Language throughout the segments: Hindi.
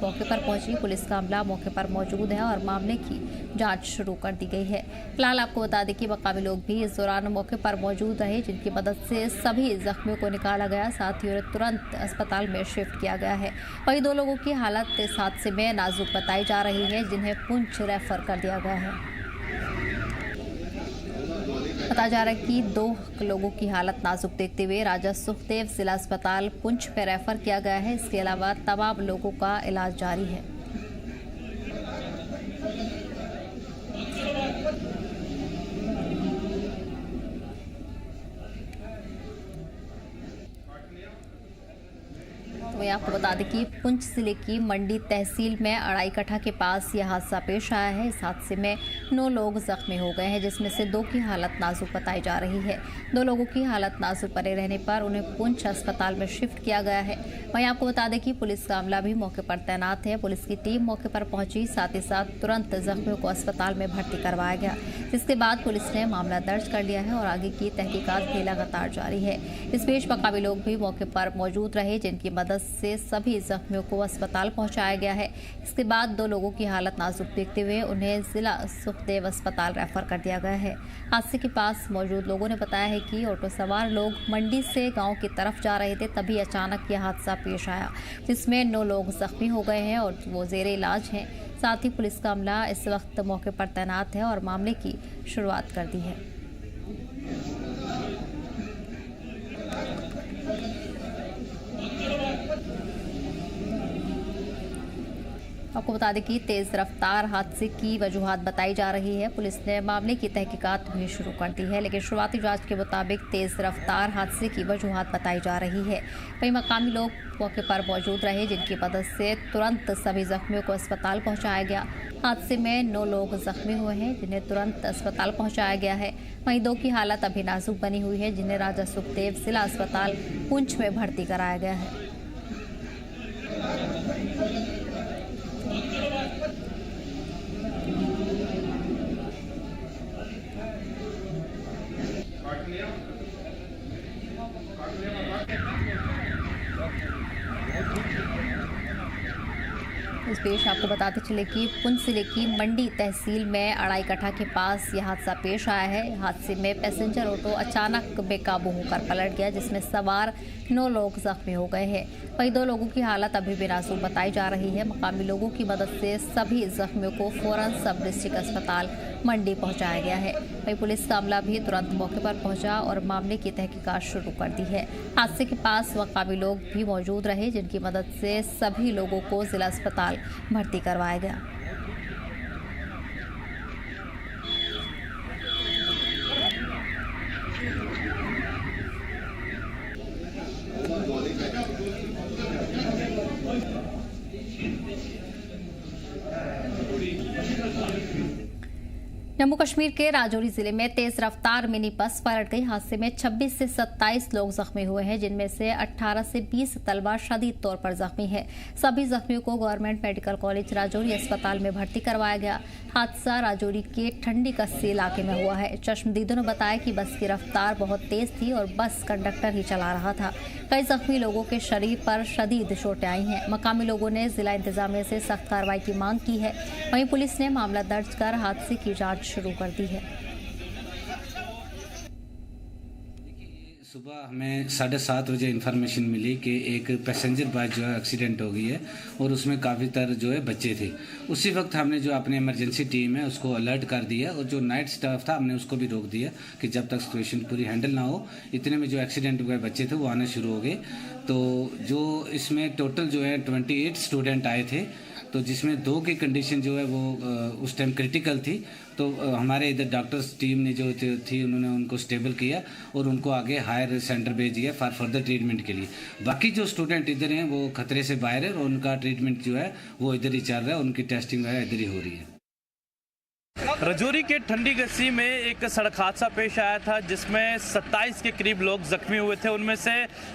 मौके पर पहुंची पुलिस का अमला मौके पर मौजूद है और मामले की जांच शुरू कर दी गई है। फिलहाल आपको बता दें कि मकामी लोग भी इस दौरान मौके पर मौजूद रहे, जिनकी मदद से सभी जख्मियों को निकाला गया, साथ ही उन्हें तुरंत अस्पताल में शिफ्ट किया गया है। वहीं 2 लोगों की हालत इस हादसे में नाजुक बताई जा रही है, जिन्हें पुंछ रेफर कर दिया गया है। बताया जा रहा है कि 2 लोगों की हालत नाजुक देखते हुए राजा सुखदेव जिला अस्पताल पुंछ में रेफर किया गया है। इसके अलावा तमाम लोगों का इलाज जारी है। वहीं आपको बता दें कि पुंछ जिले की मंडी तहसील में अड़ाई कट्ठा के पास यह हादसा पेश आया है। इस हादसे में 9 लोग जख्मी हो गए हैं, जिसमें से 2 की हालत नाजुक बताई जा रही है। 2 लोगों की हालत नाजुक बने रहने पर उन्हें पुंछ अस्पताल में शिफ्ट किया गया है। वहीं आपको बता दें कि पुलिस का अमला भी मौके पर तैनात है। पुलिस की टीम मौके पर पहुंची, साथ ही साथ तुरंत जख्मियों को अस्पताल में भर्ती करवाया गया, जिसके बाद पुलिस ने मामला दर्ज कर लिया है और आगे की तहकीकात भी लगातार जारी है। इस बीच मकामी लोग भी मौके पर मौजूद रहे, जिनकी मदद से सभी जख्मियों को अस्पताल पहुंचाया गया है। इसके बाद 2 लोगों की हालत नाजुक देखते हुए उन्हें जिला सुखदेव अस्पताल रेफर कर दिया गया है। हादसे के पास मौजूद लोगों ने बताया है कि ऑटो सवार लोग मंडी से गांव की तरफ जा रहे थे, तभी अचानक यह हादसा पेश आया, जिसमें 9 लोग जख्मी हो गए हैं और वो जेरे इलाज हैं। साथ ही पुलिस का अमला इस वक्त मौके पर तैनात है और मामले की शुरुआत कर दी है। आपको बता दें कि तेज रफ्तार हादसे की वजूहात बताई जा रही है। पुलिस ने मामले की तहकीकात भी शुरू कर दी है, लेकिन शुरुआती जांच के मुताबिक तेज रफ्तार हादसे की वजूहात बताई जा रही है। वहीं मकामी लोग मौके पर मौजूद रहे, जिनकी मदद से तुरंत सभी जख्मियों को अस्पताल पहुंचाया गया। हादसे में 9 लोग जख्मी हुए हैं, जिन्हें तुरंत अस्पताल पहुंचाया गया है। वहीं 2 की हालत अभी नाजुक बनी हुई है, जिन्हें राजा सुखदेव जिला अस्पताल पुंछ में भर्ती कराया गया है। इस बीच आपको बताते चले कि पुंछ जिले की मंडी तहसील में अड़ाई कट्ठा के पास यह हादसा पेश आया है। हादसे में पैसेंजर ऑटो अचानक बेकाबू होकर पलट गया, जिसमें सवार 9 लोग जख्मी हो गए हैं। वहीं 2 लोगों की हालत अभी भी नाजुक बताई जा रही है। मकामी लोगों की मदद से सभी जख्मियों को फौरन सब डिस्ट्रिक्ट अस्पताल मंडी पहुंचाया गया है। वहीं पुलिस का अमला भी तुरंत मौके पर पहुंचा और मामले की तहकीकात शुरू कर दी है। हादसे के पास मकामी लोग भी मौजूद रहे, जिनकी मदद से सभी लोगों को जिला अस्पताल भर्ती करवाया गया। जम्मू कश्मीर के राजौरी जिले में तेज रफ्तार मिनी बस पलट गई। हादसे में 26 से 27 लोग जख्मी हुए हैं, जिनमें से 18 से 20 तलबा शदीद तौर पर जख्मी है। सभी जख्मियों को गवर्नमेंट मेडिकल कॉलेज राजौरी अस्पताल में भर्ती करवाया गया। हादसा राजौरी के ठंडी कस्सी इलाके में हुआ है। चश्मदीदों ने बताया कि बस की रफ्तार बहुत तेज थी और बस कंडक्टर ही चला रहा था। कई जख्मी लोगों के शरीर पर शदीद चोटें आई हैं। मकामी लोगों ने जिला इंतजामिया से सख्त कार्रवाई की मांग की है। वहीं पुलिस ने मामला दर्ज कर हादसे की जांच शुरू कर दी है। सुबह हमें 7:30 बजे इन्फॉर्मेशन मिली कि एक पैसेंजर बस जो है एक्सीडेंट हो गई है और उसमें काफ़ी तर जो है बच्चे थे। उसी वक्त हमने जो अपनी इमरजेंसी टीम है उसको अलर्ट कर दिया और जो नाइट स्टाफ था हमने उसको भी रोक दिया कि जब तक सिचुएशन पूरी हैंडल ना हो। इतने में जो एक्सीडेंट हुए बच्चे थे वो आने शुरू हो गए। तो जो इसमें टोटल जो है 28 स्टूडेंट आए थे, तो जिसमें 2 की कंडीशन जो है वो उस टाइम क्रिटिकल थी। तो हमारे इधर डॉक्टर्स टीम ने जो थी उन्होंने उनको स्टेबल किया और उनको आगे हायर सेंटर भेज दिया फॉर फर्दर ट्रीटमेंट के लिए। बाकी जो स्टूडेंट इधर हैं वो खतरे से बाहर है और उनका ट्रीटमेंट जो है वो इधर ही चल रहा है, उनकी टेस्टिंग वगैरह इधर ही हो रही है। रजौरी के ठंडी गस्सी में एक सड़क हादसा पेश आया था जिसमें 27 के करीब लोग जख्मी हुए थे। उनमें से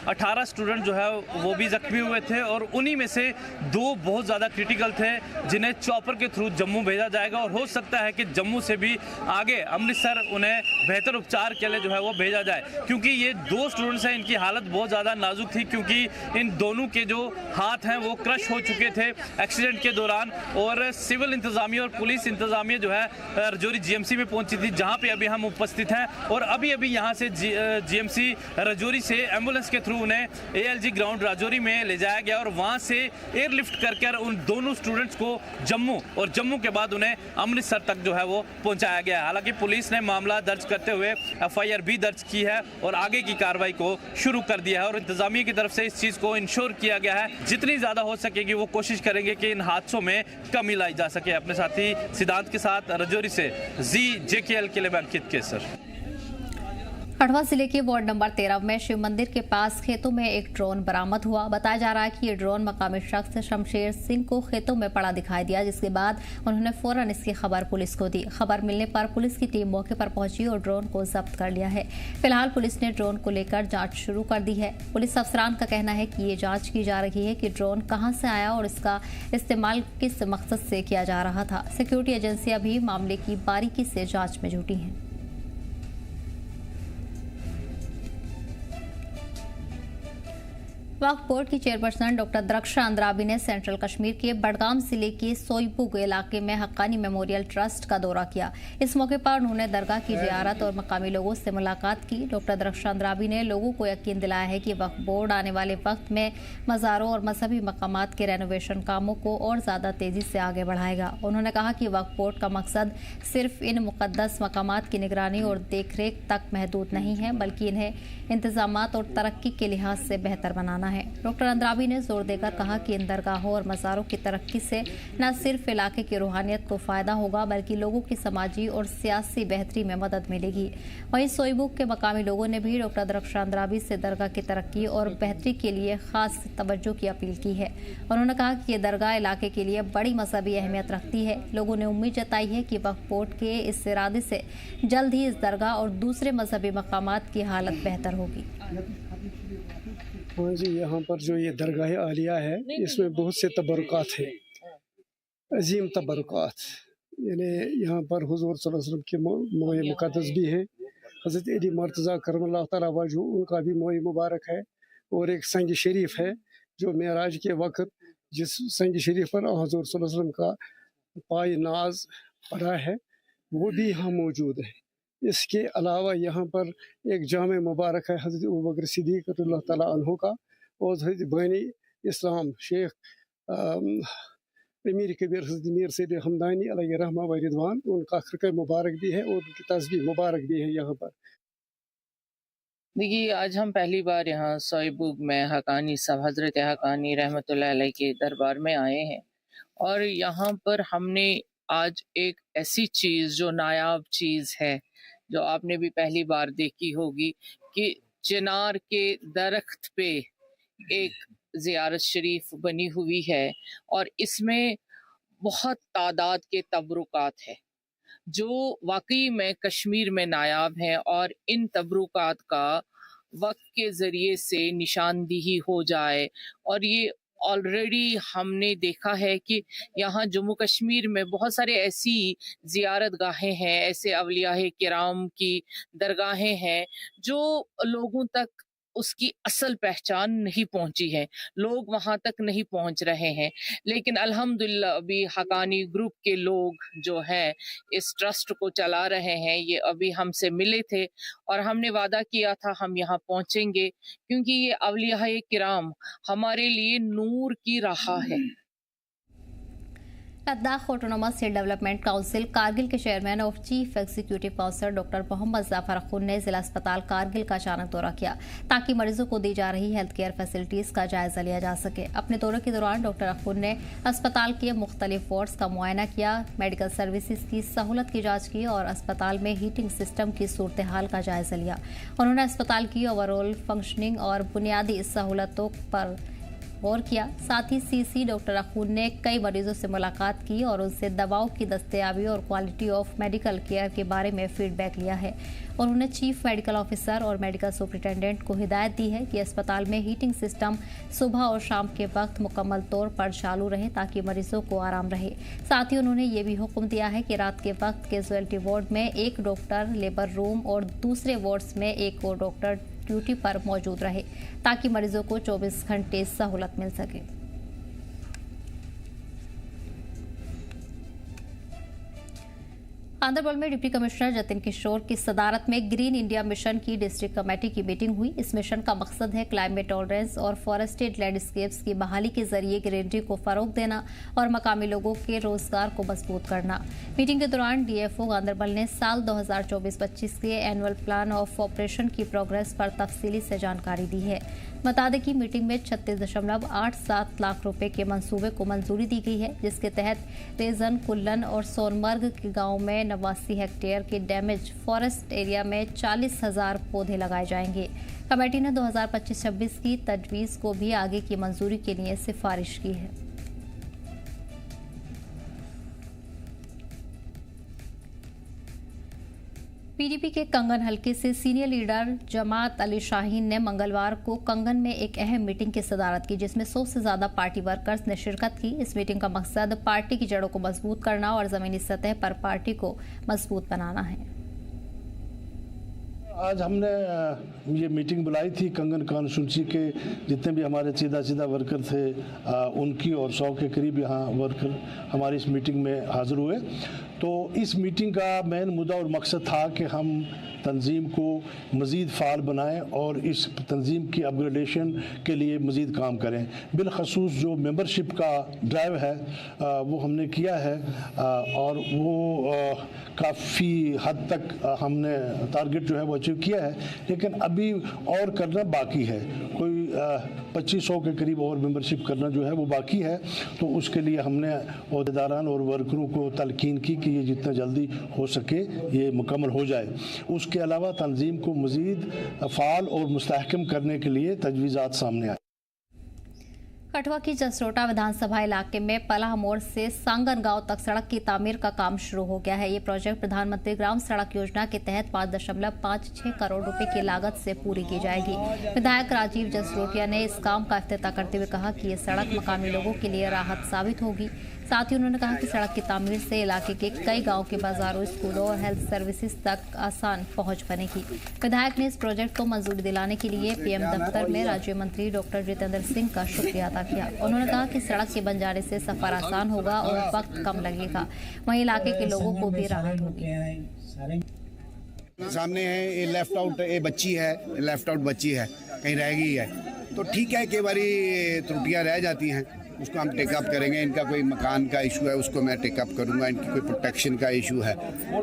18 स्टूडेंट जो है वो भी जख्मी हुए थे और उन्हीं में से 2 बहुत ज़्यादा क्रिटिकल थे जिन्हें चॉपर के थ्रू जम्मू भेजा जाएगा और हो सकता है कि जम्मू से भी आगे अमृतसर उन्हें बेहतर उपचार के लिए जो है वो भेजा जाए, क्योंकि ये 2 स्टूडेंट्स हैं, इनकी हालत बहुत ज़्यादा नाजुक थी क्योंकि इन दोनों के जो हाथ हैं वो क्रश हो चुके थे एक्सीडेंट के दौरान। और सिविल इंतज़ामिया और पुलिस इंतज़ामिया जो है रजौरी जीएमसी में पहुंची थी, जहां पे अभी हम उपस्थित हैं। और अभी यहां से जीएमसी रजौरी से एम्बुलेंस के थ्रू उन्हें एएलजी ग्राउंड रजौरी में ले जाया गया और वहां से एयरलिफ्ट कर उन दोनों स्टूडेंट्स को जम्मू और जम्मू के बाद उन्हें अमृतसर तक जो है वो पहुंचाया गया। हालांकि पुलिस ने मामला दर्ज करते हुए एफआईआर भी दर्ज की है और आगे की कार्रवाई को शुरू कर दिया है और इंतजामिया की तरफ से इस चीज़ को इंश्योर किया गया है जितनी ज़्यादा हो सकेगी वो कोशिश करेंगे कि इन हादसों में कमी लाई जा सके। अपने साथी सिद्धांत के साथ रजौरी से JKL के लिए मैं अंकित केसर। कठुआ जिले के वार्ड नंबर 13 में शिव मंदिर के पास खेतों में एक ड्रोन बरामद हुआ। बताया जा रहा है कि ये ड्रोन मकामी शख्स शमशेर सिंह को खेतों में पड़ा दिखाई दिया, जिसके बाद उन्होंने फौरन इसकी खबर पुलिस को दी। खबर मिलने पर पुलिस की टीम मौके पर पहुंची और ड्रोन को जब्त कर लिया है। फिलहाल पुलिस ने ड्रोन को लेकर जांच शुरू कर दी है। पुलिस अफसरान का कहना है कि ये जांच की जा रही है कि ड्रोन कहां से आया और इसका इस्तेमाल किस मकसद से किया जा रहा था। सिक्योरिटी एजेंसियां भी मामले की बारीकी से जांच में जुटी हैं। वक्फ बोर्ड की चेयरपर्सन डॉक्टर दरक्षा अंद्राबी ने सेंट्रल कश्मीर के बडगाम जिले के सोईबुग इलाके में हक्कानी मेमोरियल ट्रस्ट का दौरा किया। इस मौके पर उन्होंने दरगाह की जियारत और मकामी लोगों से मुलाकात की। डॉक्टर दरक्षा अंद्राबी ने लोगों को यकीन दिलाया है कि वक्फ बोर्ड आने वाले वक्त में मज़ारों और मजहबी मकामात के रेनोवेशन कामों को और ज़्यादा तेज़ी से आगे बढ़ाएगा। उन्होंने कहा कि वक्फ बोर्ड का मकसद सिर्फ इन मुक़द्दस मकामात की निगरानी और देखरेख तक महदूद नहीं है, बल्कि इन्हें इंतजामात और तरक्की के लिहाज से बेहतर बनाना है। डॉक्टर अंद्राबी ने जोर देकर कहा कि इन दरगाहों और मज़ारों की तरक्की से न सिर्फ इलाके की रूहानियत को फ़ायदा होगा, बल्कि लोगों की समाजी और सियासी बेहतरी में मदद मिलेगी। वहीं सोईबुग के मकामी लोगों ने भी डॉक्टर दरक्षा अंद्राबी से दरगाह की तरक्की और बेहतरी के लिए खास तवज्जो की अपील की है। उन्होंने कहा कि ये दरगाह इलाके के लिए बड़ी मजहबी अहमियत रखती है। लोगों ने उम्मीद जताई है कि वक्फ बोर्ड के इस इरादे से जल्द ही इस दरगाह और दूसरे मजहबी मकामात की हालत बेहतर होगी। हाँ जी, यहाँ पर जो ये दरगाह आलिया है इसमें बहुत से तबरुकात हैं, अजीम तबरुकात। यानी यहाँ पर हुजूर सल्लल्लाहु अलैहि वसल्लम के मोए मुक़द्दस भी हैं, हज़रत अली मर्तज़ा करमल्लाहु तआला वजहू उनका भी मोए मुबारक है, और एक संग शरीफ है जो मेराज के वक़्त जिस संग शरीफ पर हुजूर सल्लल्लाहु अलैहि वसल्लम का पाय नाज पड़ा है वो भी यहाँ मौजूद है। इसके अलावा यहाँ पर एक जामे मुबारक है हज़रत अबू बकर सिद्दीक़ रज़ियल्लाहु तआला अन्हु का, और हज़रत बानी इस्लाम शेख अमीर कबीर हज़रत मीर सैयद हमदानी अलैहि रहमा व रिदवान, उनका खिरक़ा मुबारक भी है और उनकी तस्बीह मुबारक भी है यहाँ पर। देखिए, आज हम पहली बार यहाँ सोईबुग में हक़ानी साहब हज़रत हक़ानी रहमतुल्लाह अलैह के दरबार में आए हैं और यहाँ पर हमने आज एक ऐसी चीज़ जो नायाब चीज़ है, जो आपने भी पहली बार देखी होगी, कि चिनार के दरख्त पे एक ज़ियारत शरीफ बनी हुई है और इसमें बहुत तादाद के तबरुकात है जो वाकई में कश्मीर में नायाब हैं, और इन तबरुकात का वक्त के ज़रिए से निशानदेही हो जाए। और ये ऑलरेडी हमने देखा है कि यहाँ जम्मू कश्मीर में बहुत सारे ऐसी ज़ियारत गाहें हैं, ऐसे अवलियाए किराम की दरगाहें हैं जो लोगों तक उसकी असल पहचान नहीं पहुंची है, लोग वहां तक नहीं पहुंच रहे हैं। लेकिन अल्हम्दुलिल्लाह अभी हक़ानी ग्रुप के लोग जो हैं इस ट्रस्ट को चला रहे हैं, ये अभी हमसे मिले थे और हमने वादा किया था हम यहाँ पहुंचेंगे, क्योंकि ये अवलियाए किराम हमारे लिए नूर की राह है। Ladakh autonomous state development council Kargil के चेयरमैन और chief executive officer doctor Mohammad Jafar Akhun ने जिला अस्पताल कारगिल का अचानक दौरा किया ताकि मरीजों को दी जा रही हेल्थ केयर फैसिलिटीज का जायजा लिया जा सके। अपने दौरे के दौरान डॉक्टर अखुन ने अस्पताल के मुख्तलिफ वार्ड्स का मुआयना किया, मेडिकल सर्विसेज की सहूलत की जाँच की और अस्पताल में हीटिंग सिस्टम की सूरत हाल का जायजा लिया। उन्होंने अस्पताल की ओवरऑल फंक्शनिंग और बुनियादी सहूलतों पर गौर किया। साथ ही सीसी डॉक्टर अखून ने कई मरीजों से मुलाकात की और उनसे दवाओं की दस्तयाबी और क्वालिटी ऑफ मेडिकल केयर के बारे में फीडबैक लिया है। उन्होंने चीफ मेडिकल ऑफिसर और मेडिकल सुपरिटेंडेंट को हिदायत दी है कि अस्पताल में हीटिंग सिस्टम सुबह और शाम के वक्त मुकम्मल तौर पर चालू रहे ताकि मरीजों को आराम रहे। साथ ही उन्होंने ये भी हुक्म दिया है कि रात के वक्त कैजुअलिटी वार्ड में एक डॉक्टर, लेबर रूम और दूसरे वार्ड्स में एक और डॉक्टर ड्यूटी पर मौजूद रहे ताकि मरीजों को 24 घंटे सहूलत मिल सके। आंध्रप्रदेश में डिप्टी कमिश्नर जतिन किशोर की सदारत में ग्रीन इंडिया मिशन की डिस्ट्रिक्ट कमेटी की मीटिंग हुई। इस मिशन का मकसद है क्लाइमेट टॉलरेंस और फॉरेस्टेड लैंडस्केप्स की बहाली के जरिए ग्रीनरी को फरोग देना और मकामी लोगों के रोजगार को मजबूत करना। मीटिंग के दौरान डीएफओ गांधरबल ने साल 2024-25 के एनुअल प्लान ऑफ ऑपरेशन की प्रोग्रेस पर तफसीली से जानकारी दी है। बता दें कि मीटिंग में 36.87 लाख रुपए के मंसूबे को मंजूरी दी गई है, जिसके तहत रेजन, कुल्लन और सोनमर्ग के गांव में 89 हेक्टेयर के डैमेज फॉरेस्ट एरिया में 40,000 पौधे लगाए जाएंगे। कमेटी ने 2025-26 की तजवीज़ को भी आगे की मंजूरी के लिए सिफारिश की है। पीडीपी के कंगन हलके से सीनियर लीडर जमात अली शाहीन ने मंगलवार को कंगन में एक अहम मीटिंग की सदारत की, जिसमें 100 से ज्यादा पार्टी वर्कर्स ने शिरकत की। इस मीटिंग का मकसद पार्टी की जड़ों को मजबूत करना और जमीनी सतह पर पार्टी को मजबूत बनाना है। आज हमने ये मीटिंग बुलाई थी कंगन कॉन्स्टिट्यूंसी के जितने भी हमारे सीधा वर्कर थे, उनकी और 100 के करीब यहाँ वर्कर हमारी इस मीटिंग में हाजिर हुए। तो इस मीटिंग का मेन मुद्दा और मकसद था कि हम तंजीम को मज़ीद फ़ाल बनाएं और इस तंजीम की अपग्रेडेशन के लिए मज़ीद काम करें। बिलखसूस जो मेंबरशिप का ड्राइव है वो हमने किया है और वो काफ़ी हद तक हमने टारगेट जो है वो अचीव किया है, लेकिन अभी और करना बाकी है। कोई 2500 के करीब और मेंबरशिप करना जो है वो बाकी है। तो उसके लिए हमने ओहदेदारान और वर्करों को तलकीन की कि ये जितना जल्दी हो सके ये मुकम्मल हो जाए। उसके अलावा तंजीम को मज़ीद फ़ाल और मुस्तहकम करने के लिए तजवीज़ात सामने आए। कठुआ की जसरोटा विधानसभा इलाके में पलाह मोड़ से सांगन गांव तक सड़क की तामीर का काम शुरू हो गया है। ये प्रोजेक्ट प्रधानमंत्री ग्राम सड़क योजना के तहत 5.56 करोड़ रुपए की लागत से पूरी की जाएगी। विधायक राजीव जसरोटिया ने इस काम का इफ्तिताह करते हुए कहा कि ये सड़क मकामी लोगों के लिए राहत साबित होगी। साथ ही उन्होंने कहा कि सड़क की तामीर से इलाके के कई गाँव के बाजारों, स्कूलों और हेल्थ सर्विसेज तक आसान पहुँच बनेगी। विधायक ने इस प्रोजेक्ट को मंजूरी दिलाने के लिए पीएम दफ्तर में राज्य मंत्री डॉक्टर जितेंद्र सिंह का शुक्रिया अदा किया। उन्होंने कहा कि सड़क के बन जाने से सफर आसान होगा और वक्त कम लगेगा, वहीं इलाके के लोगों को भी राहत होगी। सामने है ये लेफ्ट आउट बच्ची है, कहीं रह गई है तो ठीक है, कई बारी त्रुटियां रह जाती हैं, उसको हम टेकअप करेंगे। इनका कोई मकान का इशू है उसको मैं टेकअप करूंगा, इनकी कोई प्रोटेक्शन का इशू है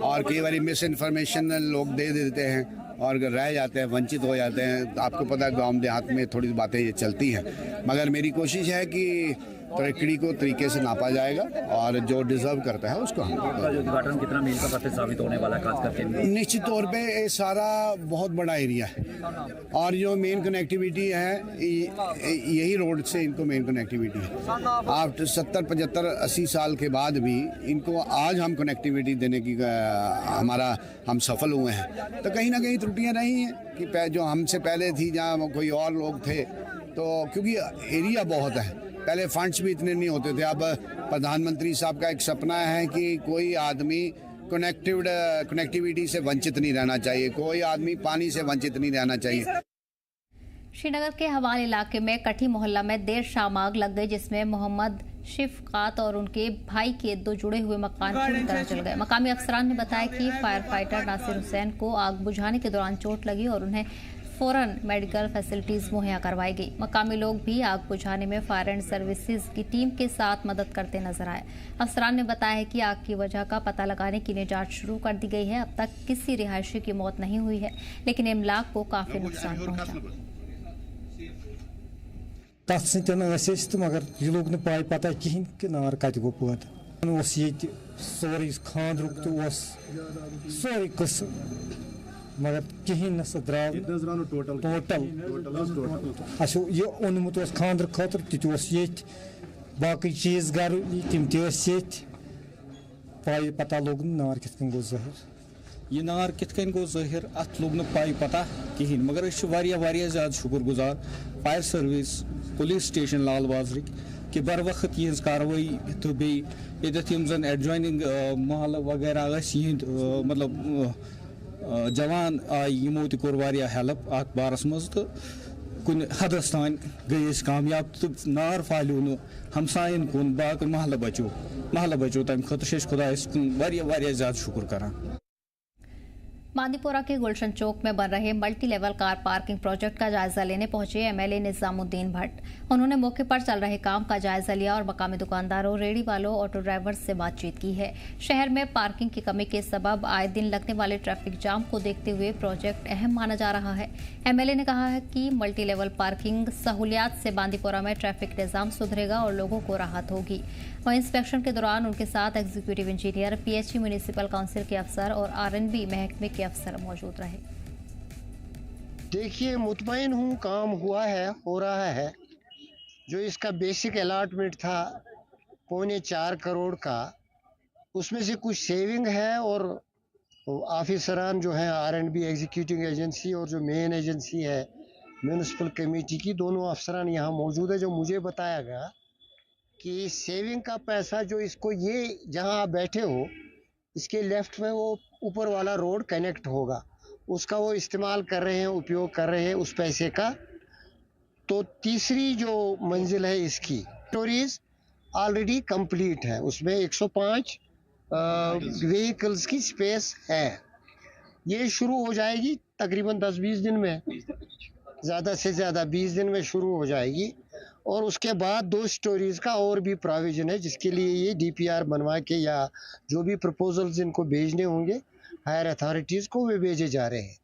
और कई बारी मिस इन्फॉर्मेशन लोग दे देते हैं और रह जाते हैं, वंचित हो जाते हैं। आपको पता है गांव देहात में थोड़ी बातें ये चलती हैं, मगर मेरी कोशिश है कि तरक्की को तरीके से नापा जाएगा और जो डिजर्व करता है उसको हम उद्घाटन कितना मील का पत्थर साबित होने वाला है, खास करके निश्चित तौर पे ये सारा बहुत बड़ा एरिया है और जो मेन कनेक्टिविटी है यही रोड से इनको मेन कनेक्टिविटी है। आफ्टर 70, 75, 80 साल के बाद भी इनको आज हम कनेक्टिविटी देने की हम सफल हुए हैं। तो कहीं ना कहीं त्रुटियां रही हैं कि जो हमसे पहले थी, जहाँ कोई और लोग थे, तो क्योंकि एरिया बहुत है, पहले फंड्स भी इतने नहीं होते थे। अब प्रधानमंत्री साहब का एक सपना है कि कोई आदमी कनेक्टिविटी से वंचित नहीं रहना चाहिए, कोई आदमी पानी से वंचित नहीं रहना चाहिए। श्रीनगर के हवाल इलाके में कठी मोहल्ला में देर शाम आग लग गई, जिसमें मोहम्मद शिफकात और उनके भाई के 2 जुड़े हुए मकान पूरी तरह जल गए। मकामी अफसरान ने बताया कि फायर फाइटर नासिर हुसैन को आग बुझाने के दौरान चोट लगी और उन्हें फौरन मेडिकल फैसिलिटीज मुहैया करवाई गई। मकामी लोग भी आग बुझाने में फायर एंड सर्विसेज की टीम के साथ मदद करते नजर आए। अफसरान ने बताया है कि आग की वजह का पता लगाने के लिए जांच शुरू कर दी गई है। अब तक किसी रिहायशी की मौत नहीं हुई है, लेकिन इमलाक को काफी नुकसान पहुंचा। मगर ये लोग ने पाई पता कहीं कि नार कत गो पद सोरे खानद्रुक तो सोरे कस्म मगर कहीं सह द्राव टोटल ये ओनमुत खानर खतर ये बाकी चीज़ गर तम पाई पता लोग नार कित गो ज़ाहिर ये नार कित गो ज़ाहिर अत लोग न पाई पता कहें मगर ज़्यादा शुक्रगुजार फायर सर्विस पुलिस स्टेशन लाल बाजर कि बर वक्त यह कार्रवाई तो बेन एडजॉइनिंग महल वगैरह मतलब जवान आई यमो तोर हेल्प अत बारस मज तो कुन हदस तान गई कामयाब तो नार फालो न हमसायन कुन बाकी महल बचो तम खुद खुदास ज़्यादा शुक्र करान। बांदीपोरा के गुलशन चौक में बन रहे multi level car parking project का जायजा लेने पहुंचे एमएलए निजामुद्दीन भट्ट। उन्होंने मौके पर चल रहे काम का जायजा लिया और मकामी दुकानदारों, रेहड़ी वालों, ऑटो ड्राइवर्स से बातचीत की है। शहर में पार्किंग की कमी के सबब आए दिन लगने वाले ट्रैफिक जाम को देखते हुए प्रोजेक्ट अहम माना जा रहा है। एमएलए ने कहा है कि मल्टी लेवल पार्किंग सहूलियात से बांदीपोरा में ट्रैफिक निजाम सुधरेगा और लोगों को राहत होगी। वहीं इंस्पेक्शन के दौरान उनके साथ executive engineer, PHE municipal council के अफसर और आरएनबी महकमे के अफसर मौजूद रहे। देखिए, मुतमईन हूँ, काम हुआ है, हो रहा है। जो इसका बेसिक अलॉटमेंट था 4.25 करोड़ का, उसमें से कुछ सेविंग है और ऑफिसरान जो है आरएनबी एग्जीक्यूटिव एजेंसी और जो मेन एजेंसी है म्युनिसिपल कमेटी की, दोनों अफसरान यहाँ मौजूद है। जो मुझे बताया गया कि सेविंग का पैसा जो इसको ये जहाँ आप बैठे हो इसके लेफ्ट में वो ऊपर वाला रोड कनेक्ट होगा, उसका वो इस्तेमाल कर रहे हैं, उपयोग कर रहे हैं उस पैसे का। तो तीसरी जो मंजिल है इसकी स्टोरीज ऑलरेडी कंप्लीट है, उसमें 105 व्हीकल्स की स्पेस है। ये शुरू हो जाएगी तकरीबन 10-20 दिन में, ज़्यादा से ज़्यादा 20 दिन में शुरू हो जाएगी। और उसके बाद 2 स्टोरीज का और भी प्रोविजन है जिसके लिए ये डीपीआर बनवा के या जो भी प्रपोजल्स इनको भेजने होंगे हायर अथॉरिटीज़ को वे भेजे जा रहे हैं।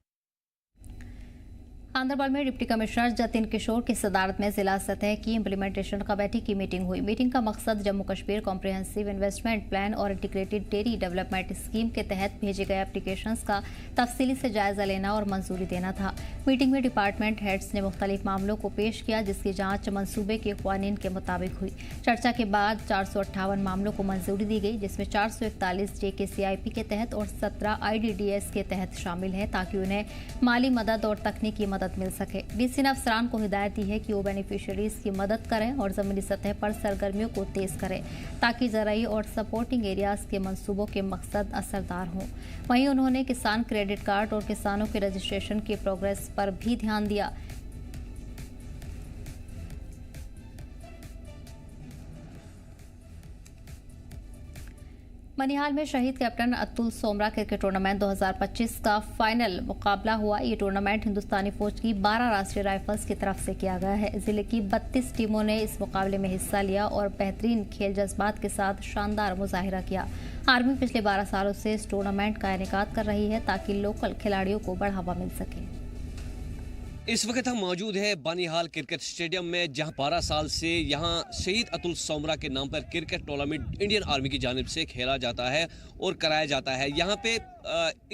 गांधरबल में डिप्टी कमिश्नर जतिन किशोर की सदारत में जिला सतह की इम्प्लीमेंटेशन कमेटी की मीटिंग हुई। मीटिंग का मकसद Jammu Kashmir comprehensive investment plan और इंटीग्रेटेड डेयरी डेवलपमेंट स्कीम के तहत भेजे गए एप्लीकेशंस का तफसीली से जायजा लेना और मंजूरी देना था। मीटिंग में डिपार्टमेंट हेड्स ने मुख्तलिफ मामलों को पेश किया जिसकी जाँच मनसूबे के क़वानीन के मुताबिक हुई। चर्चा के बाद 458 मामलों को मंजूरी दी गई जिसमें 441 JKCIP के तहत और 17 IDDS के तहत शामिल हैं ताकि उन्हें माली मदद और तकनीकी मदद मिल सके। डीसी ने अफसरान को हिदायत दी है कि वो बेनिफिशियरीज की मदद करें और जमीनी सतह पर सरगर्मियों को तेज करें ताकि ज़राई और सपोर्टिंग एरियाज के मंसूबों के मकसद असरदार हों। वहीं उन्होंने किसान क्रेडिट कार्ड और किसानों के रजिस्ट्रेशन की प्रोग्रेस पर भी ध्यान दिया। मनिहाल में शहीद captain Atul Somra cricket tournament 2025 का फाइनल मुकाबला हुआ। ये टूर्नामेंट हिंदुस्तानी फौज की 12 राष्ट्रीय राइफल्स की तरफ से किया गया है। जिले की 32 टीमों ने इस मुकाबले में हिस्सा लिया और बेहतरीन खेल जज्बात के साथ शानदार मुजाहिरा किया। आर्मी पिछले 12 सालों से इस टूर्नामेंट का इनेकाद कर रही है ताकि लोकल खिलाड़ियों को बढ़ावा मिल सके। इस वक्त हम मौजूद है बानीहाल क्रिकेट स्टेडियम में जहां 12 साल से यहां शहीद अतुल सोमरा के नाम पर क्रिकेट टूर्नामेंट इंडियन आर्मी की जानिब से खेला जाता है और कराया जाता है। यहां पे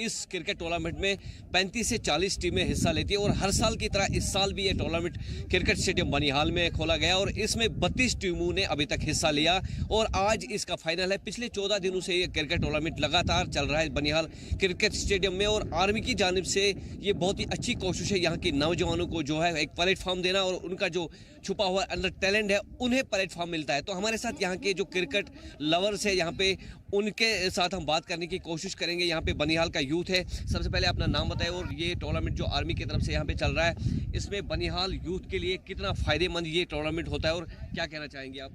इस क्रिकेट टूर्नामेंट में 35 से 40 टीमें हिस्सा लेती है और हर साल की तरह इस साल भी ये टूर्नामेंट क्रिकेट स्टेडियम बानीहाल में खोला गया और इसमें 32 टीमों ने अभी तक हिस्सा लिया और आज इसका फाइनल है। पिछले 14 दिनों से ये क्रिकेट टूर्नामेंट लगातार चल रहा है बानीहाल क्रिकेट स्टेडियम में और आर्मी की जानिब से ये बहुत ही अच्छी कोशिश है यहाँ के नौजवानों को जो है एक प्लेटफॉर्म देना और उनका जो छुपा हुआ अंदर टैलेंट है उन्हें प्लेटफॉर्म मिलता है। तो हमारे साथ यहाँ के जो क्रिकेट लवर्स है यहाँ पे उनके साथ हम बात करने की कोशिश करेंगे। यहाँ पे बनिहाल का यूथ है, सबसे पहले अपना नाम बताएं और ये टूर्नामेंट जो आर्मी की तरफ से यहाँ पे चल रहा है इसमें बनिहाल यूथ के लिए कितना फ़ायदेमंद ये टूर्नामेंट होता है और क्या कहना चाहेंगे आप?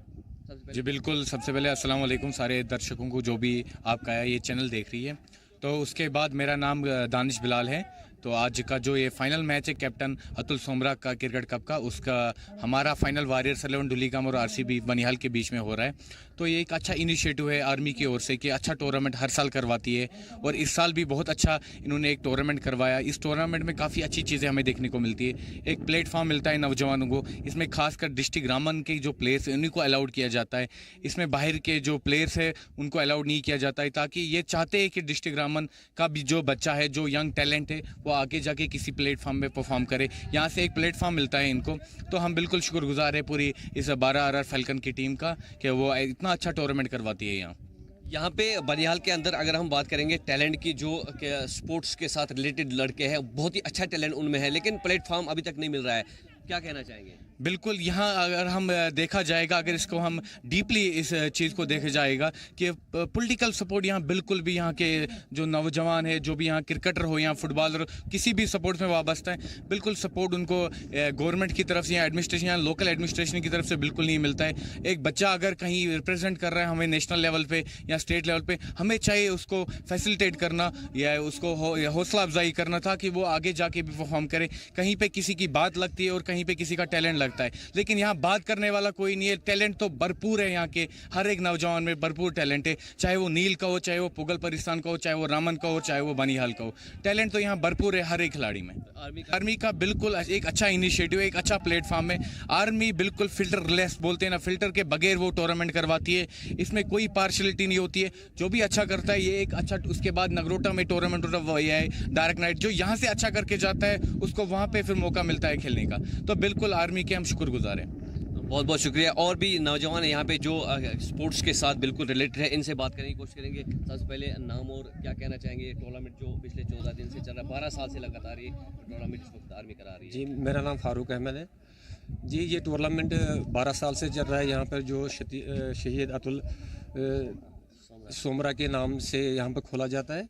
जी बिल्कुल, सबसे पहले अस्सलाम वालेकुम सारे दर्शकों को जो भी आपका ये चैनल देख रही है। तो उसके बाद मेरा नाम दानिश बिलाल है। तो आज का जो ये फाइनल मैच है कैप्टन अतुल सोमरा का क्रिकेट कप का, उसका हमारा फाइनल वॉरियर्स 11 डुलीगम और आरसीबी बनिहाल के बीच में हो रहा है। तो ये एक अच्छा इनिशिएटिव है आर्मी की ओर से कि अच्छा टूर्नामेंट हर साल करवाती है और इस साल भी बहुत अच्छा इन्होंने एक टूर्नामेंट करवाया। इस टूर्नामेंट में काफ़ी अच्छी चीज़ें हमें देखने को मिलती है। एक प्लेटफॉर्म मिलता है नौजवानों को, इसमें खासकर डिस्ट्रिक्ट ग्रामीण के जो प्लेयर्स हैं उन्हीं को अलाउड किया जाता है। इसमें बाहर के जो प्लेयर्स है उनको अलाउड नहीं किया जाता है ताकि ये चाहते हैं कि डिस्ट्रिक्ट ग्रामीण का भी जो बच्चा है, जो यंग टैलेंट है, वो वो आगे जाके किसी प्लेटफॉर्म में परफॉर्म करे। यहाँ से एक प्लेटफॉर्म मिलता है इनको, तो हम बिल्कुल शुक्रगुजार है पूरी इस 12 RR फैल्कन की टीम का कि वो इतना अच्छा टूर्नामेंट करवाती है। यहाँ पे बनिहाल के अंदर अगर हम बात करेंगे टैलेंट की, जो स्पोर्ट्स के साथ रिलेटेड लड़के हैं, बहुत ही अच्छा टैलेंट उनमें है, लेकिन प्लेटफॉर्म अभी तक नहीं मिल रहा है, क्या कहना चाहेंगे? बिल्कुल, यहाँ अगर हम देखा जाएगा, अगर इसको हम डीपली इस चीज़ को देखा जाएगा कि पॉलिटिकल सपोर्ट यहाँ बिल्कुल भी, यहाँ के जो नौजवान है, जो भी यहाँ क्रिकेटर हो या फुटबॉलर, किसी भी सपोर्ट में वाबस्ता है, बिल्कुल सपोर्ट उनको गवर्नमेंट की तरफ से या एडमिनिस्ट्रेशन या लोकल एडमिनिस्ट्रेशन की तरफ से बिल्कुल नहीं मिलता है। एक बच्चा अगर कहीं रिप्रेजेंट कर रहा है हमें नेशनल लेवल पे या स्टेट लेवल पे, हमें चाहिए उसको फैसिलिटेट करना या उसको हौसला अफजाई करना था कि वो आगे जाके भी परफॉर्म करे। कहीं पे किसी की बात लगती है और कहीं पे किसी का टैलेंट लगता है, लेकिन यहाँ बात करने वाला कोई नहीं है। टैलेंट तो भरपूर है, यहाँ के हर एक नौजवान में भरपूर टैलेंट है, चाहे वो नील का हो, चाहे वो पुगल परिस्तान का हो, चाहे वो रामन का हो, चाहे वो बनिहाल का हो। टैलेंट तो यहाँ भरपूर है हर एक खिलाड़ी में। आर्मी का बिल्कुल एक अच्छा इनिशिएटिव है, एक अच्छा प्लेटफॉर्म है। आर्मी बिल्कुल फिल्टर लेस बोलते हैं ना, फिल्टर के बगैर वो टूर्नामेंट करवाती है, इसमें कोई पार्शलिटी नहीं होती है। जो भी अच्छा करता है ये एक अच्छा, उसके बाद नगरोटा में टूर्नामेंट होता है डायरेक्ट नाइट, जो यहाँ से अच्छा करके जाता है उसको वहाँ पे फिर मौका मिलता है खेलने का। तो बिल्कुल आर्मी के हम शुक्रगुजार हैं। बहुत बहुत शुक्रिया। और भी नौजवान है यहाँ पे जो स्पोर्ट्स के साथ बिल्कुल रिलेटेड है, इनसे बात करने की कोशिश करेंगे। सबसे पहले नाम और क्या कहना चाहेंगे? टूर्नामेंट जो पिछले 14 दिन से चल रहा है, 12 साल से लगातार ये टूर्नामेंट इस वक्त आर्मी करा रही है। जी, मेरा नाम फारूक अहमद है जी। ये टूर्नामेंट 12 साल से चल रहा है। यहाँ पर जो शहीद अतुल सोमरा के नाम से यहाँ पर खोला जाता है,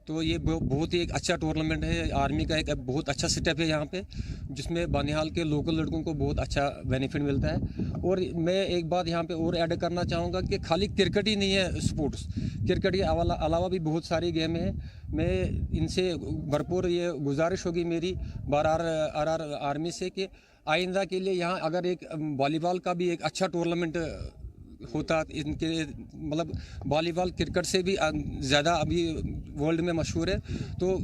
तो ये बहुत ही एक अच्छा टूर्नामेंट है। आर्मी का एक बहुत अच्छा सेटअप है यहाँ पे, जिसमें बनिहाल के लोकल लड़कों को बहुत अच्छा बेनिफिट मिलता है। और मैं एक बात यहाँ पे और ऐड करना चाहूँगा कि खाली क्रिकेट ही नहीं है स्पोर्ट्स, क्रिकेट के अलावा भी बहुत सारी गेम है। मैं इनसे भरपूर ये गुजारिश होगी मेरी 12 RR आर्मी से कि आइंदा के लिए यहाँ अगर एक वॉलीबॉल का भी एक अच्छा टूर्नामेंट होता, इनके मतलब वॉलीबॉल क्रिकेट से भी ज़्यादा अभी वर्ल्ड में मशहूर है। तो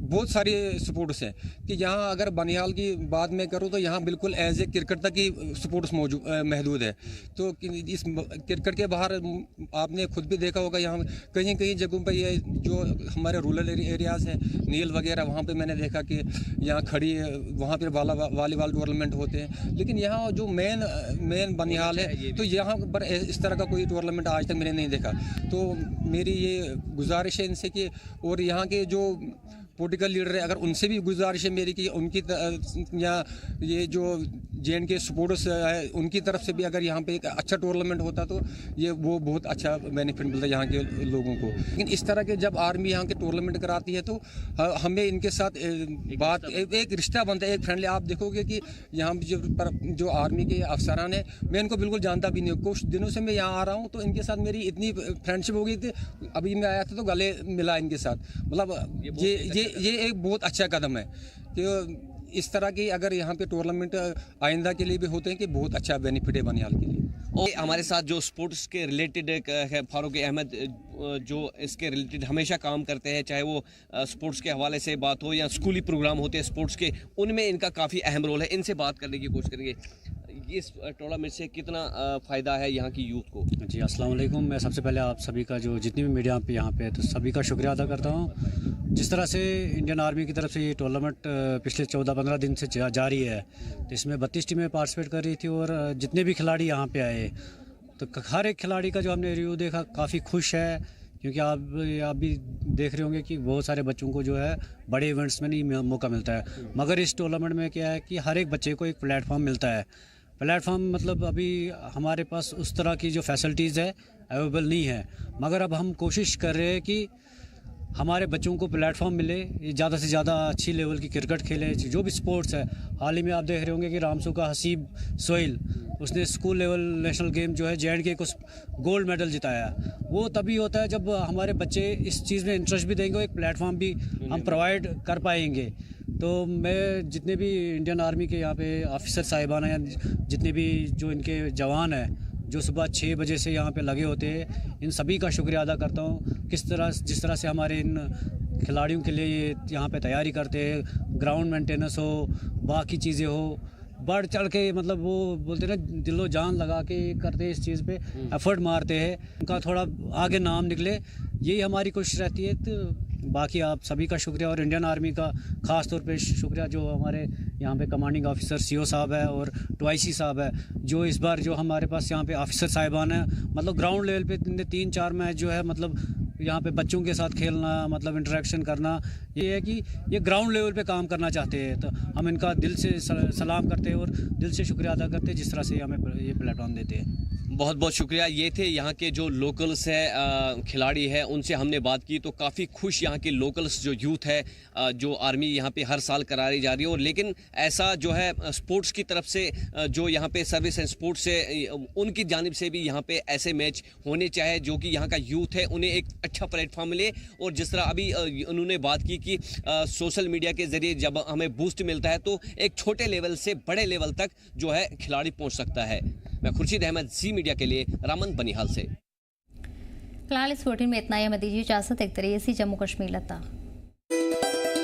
बहुत सारे स्पोर्ट्स हैं कि यहाँ अगर बनिहाल की बात मैं करूँ तो यहाँ बिल्कुल एज ए क्रिकेट तक ही स्पोर्ट्स महदूद है। तो इस क्रिकेट के बाहर आपने खुद भी देखा होगा, यहाँ कहीं कहीं जगहों पर ये जो हमारे रूरल एरियाज़ हैं, नील वगैरह, वहाँ पे मैंने देखा कि यहाँ खड़ी वहाँ पर वॉलीबॉल टूर्नामेंट होते हैं। लेकिन यहाँ जो मेन बनिहाल है, तो यहाँ पर इस तरह का कोई टूर्नामेंट आज तक मैंने नहीं देखा। तो मेरी ये गुजारिश है इनसे कि, और यहाँ के जो पॉलिटिकल लीडर है, अगर उनसे भी गुजारिश है मेरी कि उनकी या ये जो JNK स्पोर्ट्स है उनकी तरफ से भी अगर यहाँ पे एक अच्छा टूर्नामेंट होता तो ये वो बहुत अच्छा बेनिफिट मिलता है यहाँ के लोगों को। लेकिन इस तरह के जब आर्मी यहाँ के टूर्नामेंट कराती है तो हमें इनके साथ एक रिश्ता बनता है, एक फ्रेंडली। आप देखोगे कि यहाँ जो आर्मी के अफसरान हैं, मैं इनको बिल्कुल जानता भी नहीं हूँ। कुछ दिनों से मैं यहाँ आ रहा हूँ तो इनके साथ मेरी इतनी फ्रेंडशिप हो गई थी, अभी मैं आया था तो गले मिला इनके साथ। मतलब ये एक बहुत अच्छा कदम है कि इस तरह की अगर यहाँ पे टूर्नामेंट आइंदा के लिए भी होते हैं कि बहुत अच्छा बेनिफिट है बनिहाल के लिए। और हमारे साथ जो स्पोर्ट्स के रिलेटेड है फारूक अहमद, जो इसके रिलेटेड हमेशा काम करते हैं, चाहे वो स्पोर्ट्स के हवाले से बात हो या स्कूली प्रोग्राम होते हैं स्पोर्ट्स के, उनमें इनका काफ़ी अहम रोल है। इनसे बात करने की कोशिश करेंगे, इस टूर्नामेंट से कितना फ़ायदा है यहाँ की यूथ को? जी, अस्सलाम वालेकुम। मैं सबसे पहले आप सभी का जो जितनी भी मीडिया पे यहाँ पे है, तो सभी का शुक्रिया अदा करता हूँ। जिस तरह से इंडियन आर्मी की तरफ से ये टूर्नामेंट पिछले 14-15 दिन से जारी है, तो इसमें 32 टीमें पार्टिसिपेट कर रही थी और जितने भी खिलाड़ी यहाँ पे आए, तो हर एक खिलाड़ी का जो हमने रिव्यू देखा काफ़ी खुश है, क्योंकि आप भी देख रहे होंगे कि बहुत सारे बच्चों को जो है बड़े इवेंट्स में नहीं मौका मिलता है, मगर इस टूर्नामेंट में क्या है कि हर एक बच्चे को एक प्लेटफॉर्म मिलता है। प्लेटफॉर्म मतलब अभी हमारे पास उस तरह की जो फैसिलिटीज़ है अवेलेबल नहीं है, मगर अब हम कोशिश कर रहे हैं कि हमारे बच्चों को प्लेटफॉर्म मिले, ज़्यादा से ज़्यादा अच्छी लेवल की क्रिकेट खेलें, जो भी स्पोर्ट्स है। हाल ही में आप देख रहे होंगे कि रामसू का हसीब सोहेल, उसने स्कूल लेवल नेशनल गेम जो है JNK को गोल्ड मेडल जिताया। वो तभी होता है जब हमारे बच्चे इस चीज़ में इंटरेस्ट भी देंगे, एक प्लेटफॉर्म भी हम प्रोवाइड कर पाएंगे। तो मैं जितने भी इंडियन आर्मी के यहाँ पे ऑफिसर साहिबान हैं, जितने भी जो इनके जवान हैं जो सुबह 6 बजे से यहाँ पे लगे होते हैं, इन सभी का शुक्रिया अदा करता हूँ। जिस तरह से हमारे इन खिलाड़ियों के लिए ये यहाँ पे तैयारी करते हैं, ग्राउंड मेंटेनेंस हो, बाकी चीज़ें हो, बढ़ चढ़ के मतलब वो बोलते हैं ना, दिलो जान लगा के करते हैं, इस चीज़ पे एफर्ट मारते हैं, उनका थोड़ा आगे नाम निकले, यही हमारी कोशिश रहती है। तो बाकी आप सभी का शुक्रिया और इंडियन आर्मी का ख़ास तौर पे शुक्रिया, जो हमारे यहाँ पे कमांडिंग ऑफिसर CO साहब है और TYC साहब है, जो इस बार जो हमारे पास यहाँ पे ऑफिसर साहिबान है, मतलब ग्राउंड लेवल पे 3-4 मैच जो है, मतलब यहाँ पे बच्चों के साथ खेलना, मतलब इंटरेक्शन करना, ये है कि ये ग्राउंड लेवल पे काम करना चाहते हैं। तो हम इनका दिल से सलाम करते हैं और दिल से शुक्रिया अदा करते हैं जिस तरह से हमें ये प्लेटफॉर्म देते हैं। बहुत बहुत शुक्रिया। ये थे यहाँ के जो लोकल्स है, खिलाड़ी है, उनसे हमने बात की तो काफ़ी खुश यहाँ के लोकल्स जो यूथ है, जो आर्मी यहाँ पे हर साल कराई जा रही है। और लेकिन ऐसा जो है स्पोर्ट्स की तरफ से, जो यहाँ पे सर्विस एंड स्पोर्ट्स से, उनकी जानिब से भी यहाँ पे ऐसे मैच होने चाहे जो कि यहाँ का यूथ है उन्हें एक अच्छा प्लेटफॉर्म मिले। और जिस तरह अभी उन्होंने बात की कि सोशल मीडिया के ज़रिए जब हमें बूस्ट मिलता है तो एक छोटे लेवल से बड़े लेवल तक जो है खिलाड़ी पहुँच सकता है। मैं खुर्शीद अहमद, जी मीडिया के लिए, रामन बनिहाल से। फिलहाल इस 14 में इतना ही। हमें दीजिए इजाज़त। एक तरह से जम्मू कश्मीर लता।